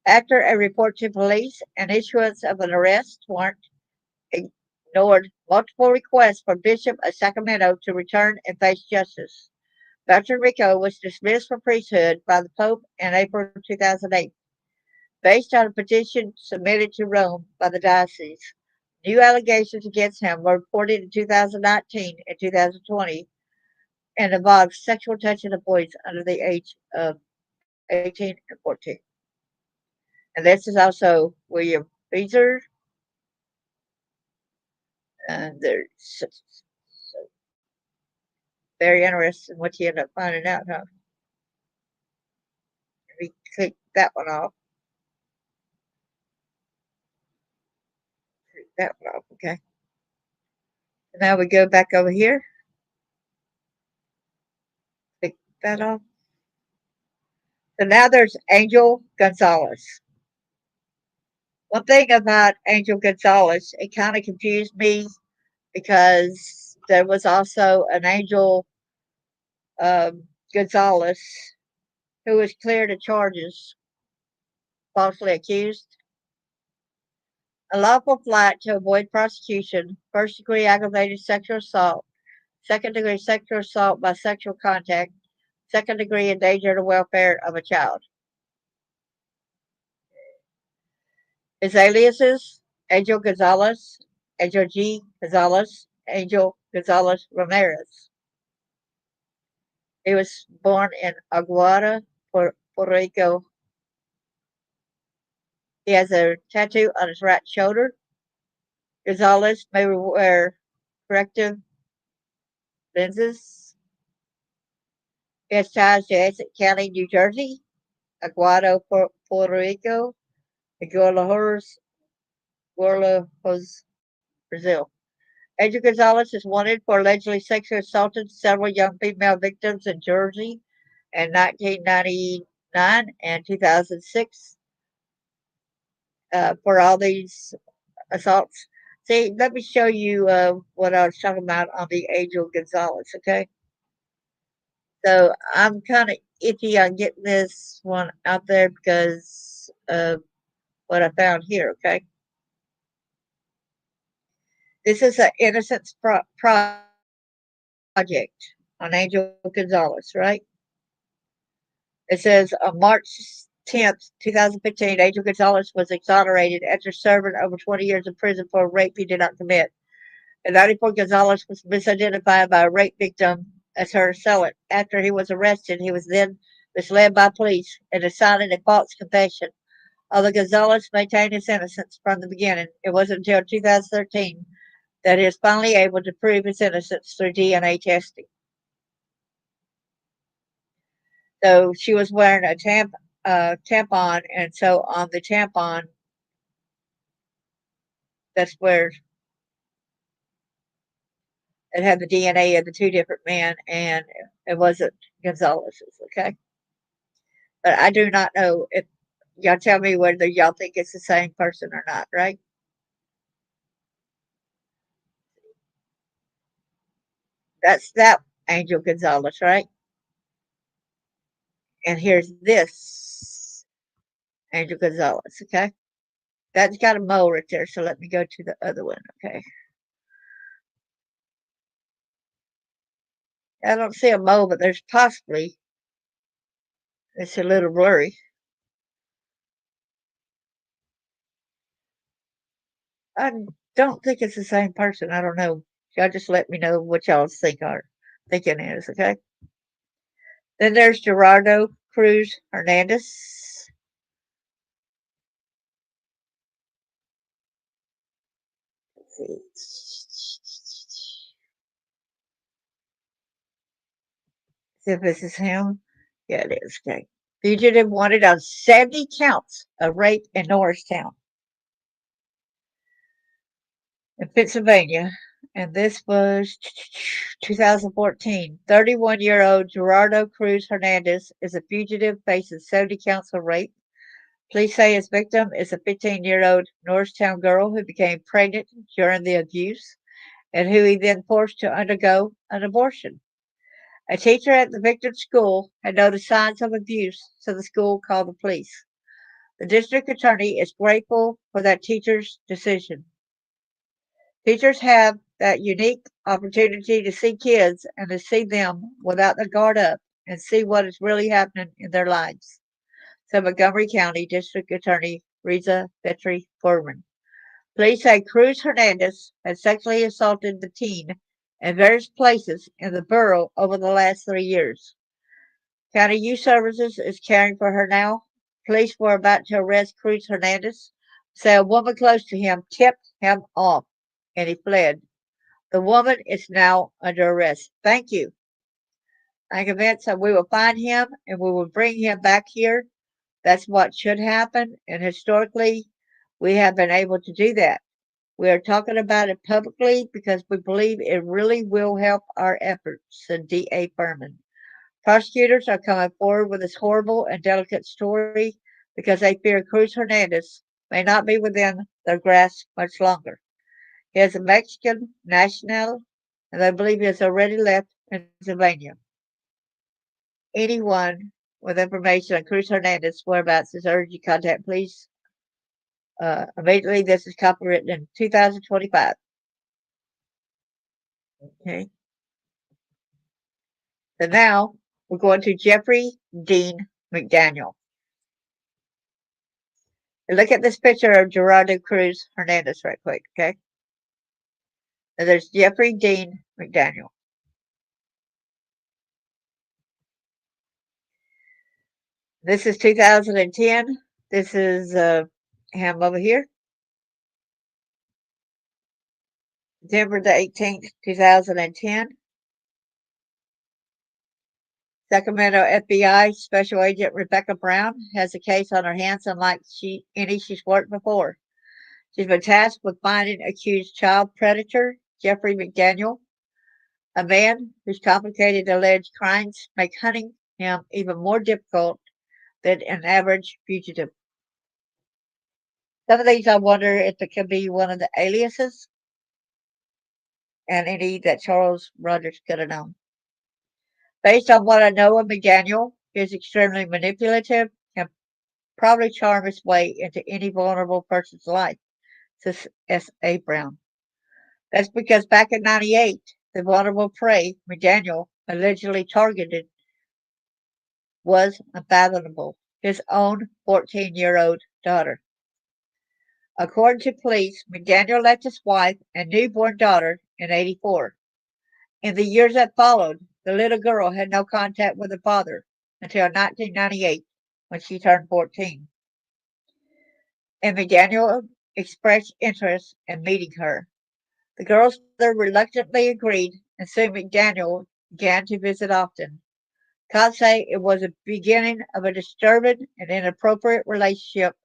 After a report to police and issuance of an arrest warrant, ignored multiple requests for Bishop of Sacramento to return and face justice. Dr. Rico was dismissed from priesthood by the Pope in April 2008, based on a petition submitted to Rome by the diocese. New allegations against him were reported in 2019 and 2020 and involved sexual touching of boys under the age of 18 and 14. And this is also William Beezer. And there's so very interesting what you end up finding out, huh? We click that one off. Click that one off, okay. So now we go back over here. Click that off. So now there's Angel Gonzalez. One thing about Angel Gonzalez, it kind of confused me because there was also an Angel Gonzalez who was cleared of charges, falsely accused. Unlawful flight to avoid prosecution, first degree aggravated sexual assault, second degree sexual assault by sexual contact, second degree endanger the welfare of a child. His aliases Angel Gonzalez, Angel G. Gonzalez, Angel Gonzalez Ramirez. He was born in Aguada, Puerto Rico. He has a tattoo on his right shoulder. Gonzalez may wear corrective lenses. He has ties to Essex County, New Jersey, Aguado, Puerto Rico, Miguel Lahores, Guarulhos, Brazil. Angel Gonzalez is wanted for allegedly sexually assaulting several young female victims in Jersey in 1999 and 2006 for all these assaults. See, let me show you what I was talking about on the Angel Gonzalez, okay? So I'm kind of iffy on getting this one out there because of what I found here, okay? This is an Innocence Project on Angel Gonzalez, right? It says on March 10th, 2015, Angel Gonzalez was exonerated after serving over 20 years in prison for a rape he did not commit. In 94, Gonzalez was misidentified by a rape victim as her assailant. After he was arrested, he was then misled by police into signing a false confession. Although Gonzalez maintained his innocence from the beginning, it wasn't until 2013 that he was finally able to prove his innocence through DNA testing. So she was wearing a tampon, and so on the tampon, that's where it had the DNA of the two different men, and it wasn't Gonzalez's. Okay, but I do not know if y'all tell me whether y'all think it's the same person or not. Right? That's that Angel Gonzalez, right? And here's this Angel Gonzalez. Okay, that's got a mole right there. So let me go to the other one. Okay, I don't see a mole, but there's possibly it's a little blurry. I don't think it's the same person. I don't know. Y'all just let me know what y'all thinking is, okay? Then there's Gerardo Cruz-Hernandez. Let's see if this is him. Yeah, it is. Okay. Fugitive wanted on 70 counts of rape in Norristown in Pennsylvania. And this was 2014. 31-year-old Gerardo Cruz Hernandez is a fugitive facing 70 counts of rape. Police say his victim is a 15-year-old Norristown girl who became pregnant during the abuse and who he then forced to undergo an abortion. A teacher at the victim's school had noticed signs of abuse, so the school called the police. The district attorney is grateful for that teacher's decision. Teachers have that unique opportunity to see kids and to see them without the guard up and see what is really happening in their lives, said Montgomery County District Attorney Reza Betry Foreman. Police say Cruz Hernandez had sexually assaulted the teen in various places in the borough over the last 3 years. County Youth Services is caring for her now. Police were about to arrest Cruz Hernandez. Say a woman close to him tipped him off and he fled. The woman is now under arrest. Thank you. I'm convinced that we will find him and we will bring him back here. That's what should happen. And historically, we have been able to do that. We are talking about it publicly because we believe it really will help our efforts, said D.A. Furman. Prosecutors are coming forward with this horrible and delicate story because they fear Cruz Hernandez may not be within their grasp much longer. He is a Mexican national, and they believe he has already left Pennsylvania. Anyone with information on Cruz Hernandez whereabouts is urged to contact police immediately. This is copywritten in 2025. Okay. So now we're going to Jeffrey Dean McDaniel. And look at this picture of Gerardo Cruz Hernandez right quick, okay? And there's Jeffrey Dean McDaniel. This is 2010. This is him over here. September the 18th, 2010. Sacramento FBI Special Agent Rebecca Brown has a case on her hands unlike any she's worked before. She's been tasked with finding accused child predator Jeffrey McDaniel, a man whose complicated alleged crimes make hunting him even more difficult than an average fugitive. Some of these I wonder if it could be one of the aliases and any that Charles Rogers could have known. Based on what I know of McDaniel, he is extremely manipulative and probably charm his way into any vulnerable person's life, says S.A. Brown. That's because back in '98, the vulnerable prey McDaniel allegedly targeted was unfathomable, his own 14-year-old daughter. According to police, McDaniel left his wife and newborn daughter in '84. In the years that followed, the little girl had no contact with her father until 1998 when she turned 14. And McDaniel expressed interest in meeting her. The girl's mother reluctantly agreed, and soon McDaniel began to visit often. Cops say it was the beginning of a disturbing and inappropriate relationship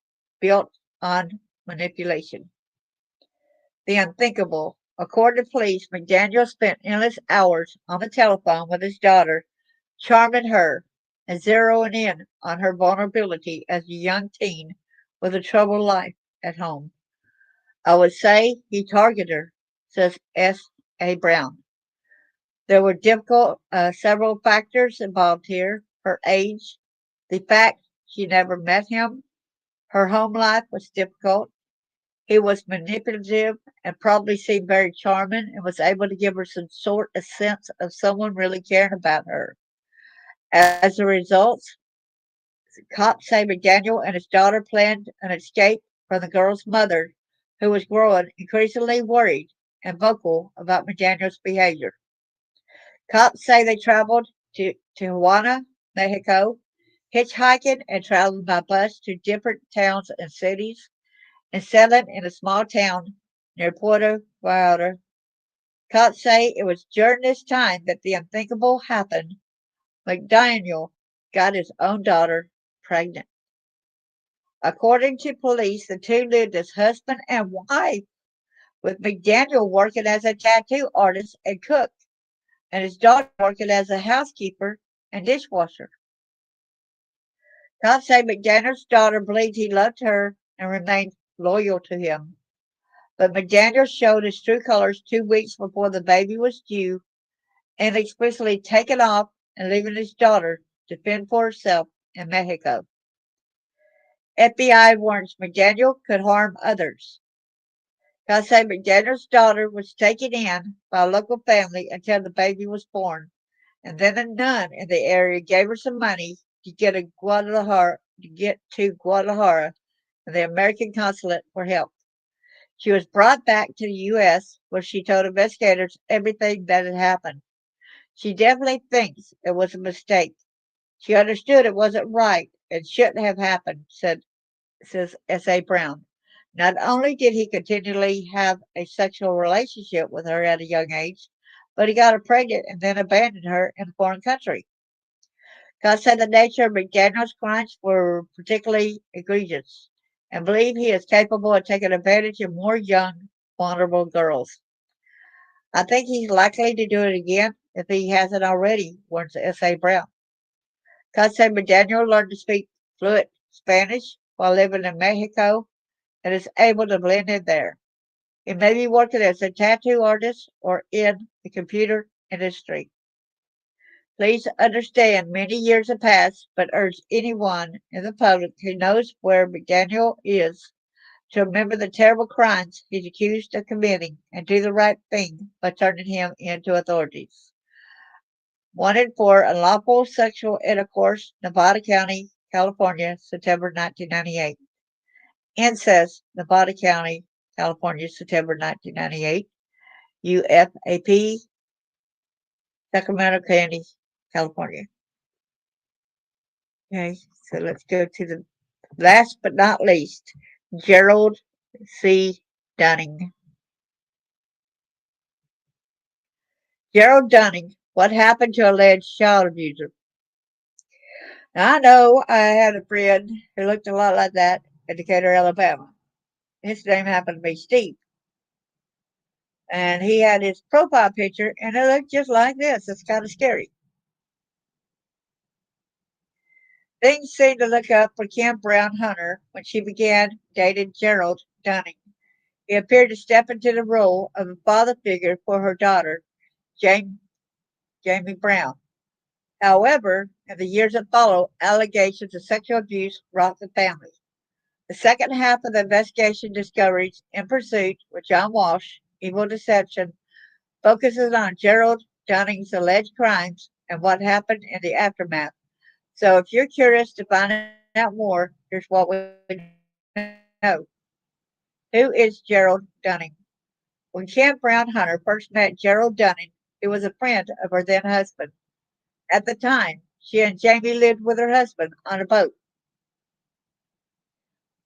built on manipulation. The unthinkable. According to police, McDaniel spent endless hours on the telephone with his daughter, charming her and zeroing in on her vulnerability as a young teen with a troubled life at home. I would say he targeted her, says S.A. Brown. There were several factors involved here. Her age, the fact she never met him, her home life was difficult. He was manipulative and probably seemed very charming and was able to give her some sort of sense of someone really caring about her. As a result, cops say McDaniel and his daughter planned an escape from the girl's mother, who was growing increasingly worried and vocal about McDaniel's behavior. Cops say they traveled to Tijuana, Mexico, hitchhiking and traveling by bus to different towns and cities, and settling in a small town near Puerto Vallarta. Cops say it was during this time that the unthinkable happened. McDaniel got his own daughter pregnant. According to police, the two lived as husband and wife, with McDaniel working as a tattoo artist and cook, and his daughter working as a housekeeper and dishwasher. Cops say McDaniel's daughter believed he loved her and remained loyal to him. But McDaniel showed his true colors 2 weeks before the baby was due and explicitly taken off and leaving his daughter to fend for herself in Mexico. FBI warns McDaniel could harm others. Cops say McDaniel's daughter was taken in by a local family until the baby was born, and then a nun in the area gave her some money to get to Guadalajara and the American consulate for help. She was brought back to the U.S., where she told investigators everything that had happened. She definitely thinks it was a mistake. She understood it wasn't right and shouldn't have happened, says S.A. Brown. Not only did he continually have a sexual relationship with her at a young age, but he got her pregnant and then abandoned her in a foreign country. God said the nature of McDaniel's crimes were particularly egregious and believe he is capable of taking advantage of more young, vulnerable girls. I think he's likely to do it again if he hasn't already, warns S.A. Brown. God said McDaniel learned to speak fluent Spanish while living in Mexico and is able to blend in there. He may be working as a tattoo artist or in the computer industry. Please understand many years have passed, but urge anyone in the public who knows where McDaniel is to remember the terrible crimes he's accused of committing and do the right thing by turning him into authorities. Wanted for unlawful sexual intercourse, Nevada County, California, September 1998. Incest, Nevada County, California, September 1998. UFAP, Sacramento County, California. Okay, so let's go to the last but not least, Jerold C. Dunning. Jerold Dunning, what happened to alleged child abuser? Now, I know I had a friend who looked a lot like that in Decatur, Alabama. his name happened to be Steve. And he had his profile picture, and it looked just like this. It's kind of scary. Things seemed to look up for Kim Brown Hunter when she began dating Gerald Dunning. He appeared to step into the role of a father figure for her daughter, Jane, Jamie Brown. However, in the years that followed, allegations of sexual abuse rocked the family. The second half of the investigation discoveries In Pursuit with John Walsh, Evil Deception, focuses on Gerald Dunning's alleged crimes and what happened in the aftermath. So if you're curious to find out more, here's what we know. Who is Gerald Dunning? When Kim Brown Hunter first met Gerald Dunning, he was a friend of her then husband. At the time, she and Jamie lived with her husband on a boat,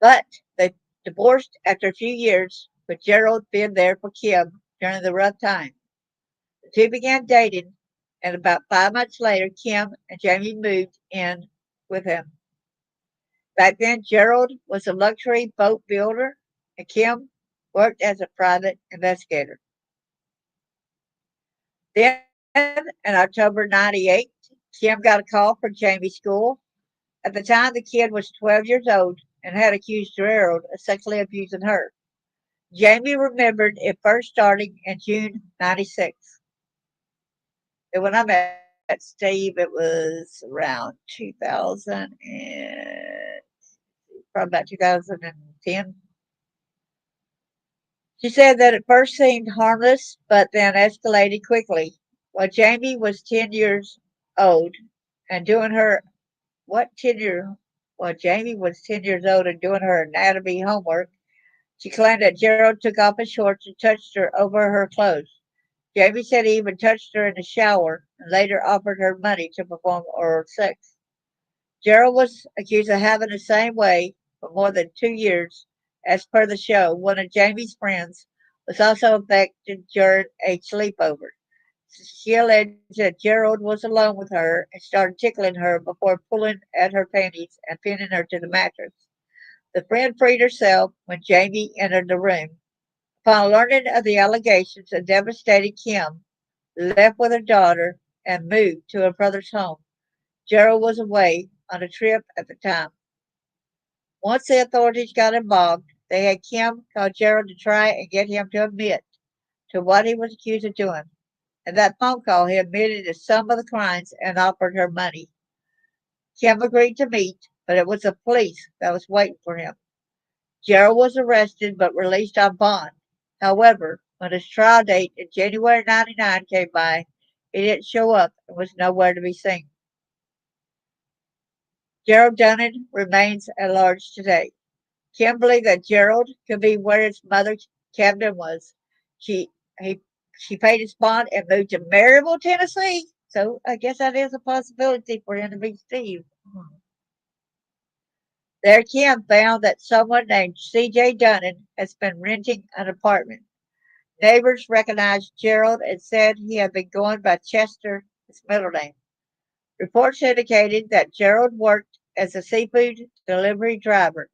but they divorced after a few years, with Gerald being there for Kim during the rough time. The two began dating, and about 5 months later, Kim and Jamie moved in with him. Back then, Gerald was a luxury boat builder, and Kim worked as a private investigator. Then, in October '98, Kim got a call from Jamie's school. At the time, the kid was 12 years old and had accused Gerald of sexually abusing her. Jamie remembered it first starting in June '96. And when I met Steve, it was around 2000 and probably about 2010. She said that it first seemed harmless, but then escalated quickly. While Jamie was 10 years old and doing her what 10 year while Jamie was 10 years old and doing her anatomy homework, she claimed that Gerald took off his shorts and touched her over her clothes. Jamie said he even touched her in the shower and later offered her money to perform oral sex. Gerald was accused of having the same way for more than 2 years. As per the show, one of Jamie's friends was also affected during a sleepover. She alleged that Gerald was alone with her and started tickling her before pulling at her panties and pinning her to the mattress. The friend freed herself when Jamie entered the room. Upon learning of the allegations, a devastated Kim left with her daughter and moved to her brother's home. Gerald was away on a trip at the time. Once the authorities got involved, they had Kim call Gerald to try and get him to admit to what he was accused of doing. In that phone call, he admitted to some of the crimes and offered her money. Kim agreed to meet, but it was the police that was waiting for him. Gerald was arrested but released on bond. However, when his trial date in January '99 came by, he didn't show up and was nowhere to be seen. Gerald Dunning remains at large today. Kim believed that Gerald could be where his mother Camden was. She he she paid his bond and moved to Maryville, Tennessee. So I guess that is a possibility for him to be Steve. There, Kim found that someone named C.J. Dunning has been renting an apartment. Neighbors recognized Gerald and said he had been going by Chester, his middle name. Reports indicated that Gerald worked as a seafood delivery driver.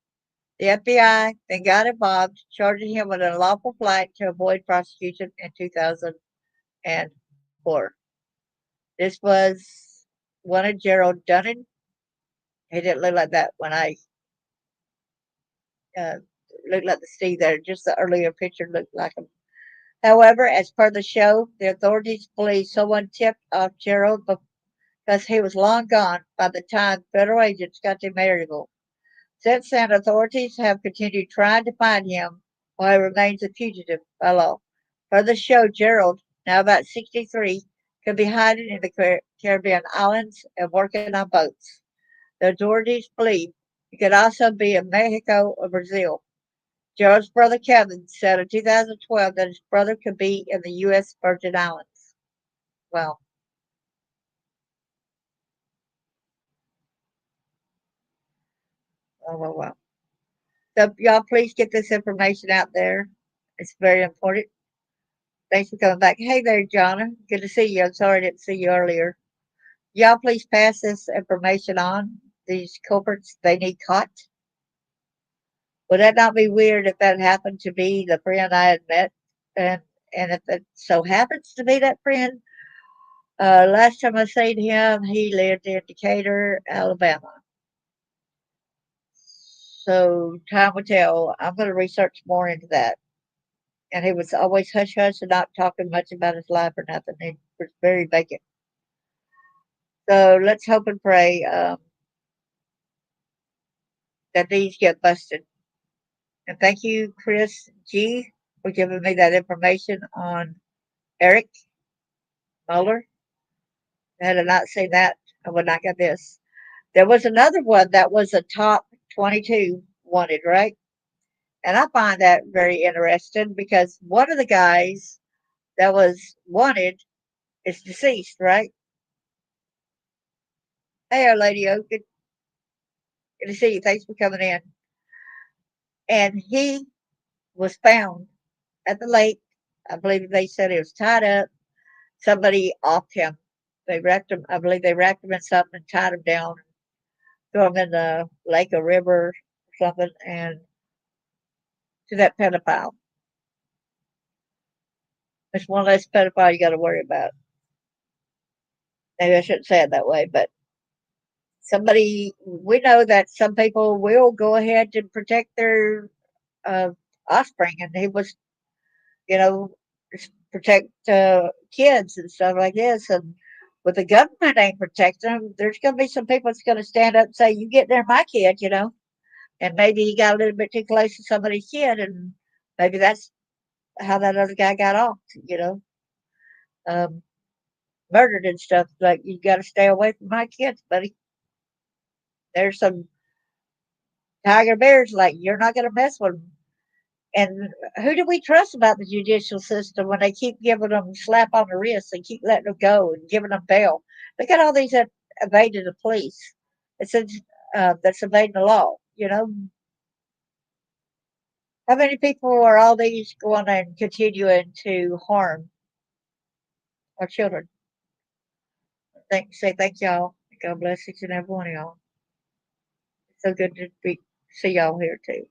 The FBI then got involved, charging him with an unlawful flight to avoid prosecution in 2004. This was one of Gerald Dunning. He didn't look like that when I uh, looked like the Steve there. Just the earlier picture looked like him. However, as per the show, the authorities believe someone tipped off Gerald because he was long gone by the time federal agents got to Maryville. Since then, authorities have continued trying to find him while he remains a fugitive by law. Per the show, Gerald, now about 63, could be hiding in the Caribbean islands and working on boats. The authorities believe he could also be in Mexico or Brazil. Gerald's brother Kevin said in 2012 that his brother could be in the U.S. Virgin Islands. Well, well. So, y'all, please get this information out there. It's very important. Thanks for coming back. Hey there, Jonna. Good to see you. I'm sorry I didn't see you earlier. Y'all, please pass this information on. These culprits, they need caught. Would that not be weird if that happened to be the friend I had met? And and if it so happens to be that friend, last time I seen him, he lived in Decatur, Alabama. So time will tell. I'm going to research more into that. And he was always hush hush and not talking much about his life or nothing. He was very vacant. So let's hope and pray that these get busted. And thank you, Chris G, for giving me that information on Eric Muller. Had I not seen that, I would not get this. There was another one that was a top 22 wanted, right? And I find that very interesting because one of the guys that was wanted is deceased, right? Hey, our lady, oh, good to see you. Thanks for coming in. And he was found at the lake. I believe they said he was tied up. Somebody offed him. They wrapped him. I believe they wrapped him in something and tied him down, threw him in the lake or river or something, and to that pedophile. There's one less pedophile you got to worry about. Maybe I shouldn't say it that way, but somebody we know that some people will go ahead and protect their uh, offspring, and he was, you know, protect kids and stuff like this. And with the government ain't protecting them, there's going to be some people that's going to stand up and say, "You get near my kid," and maybe he got a little bit too close to somebody's kid, and maybe that's how that other guy got off, you know, um, murdered and stuff. Like, you got to stay away from my kids, buddy. There's some tiger bears, like, you're not going to mess with them. And who do we trust about the judicial system when they keep giving them slap on the wrist and keep letting them go and giving them bail? Look at all these that evaded the police. It's that's evading the law. How many people are all these going and continuing to harm our children? Thank y'all. God bless each and every one of y'all. It's so good to see y'all here too.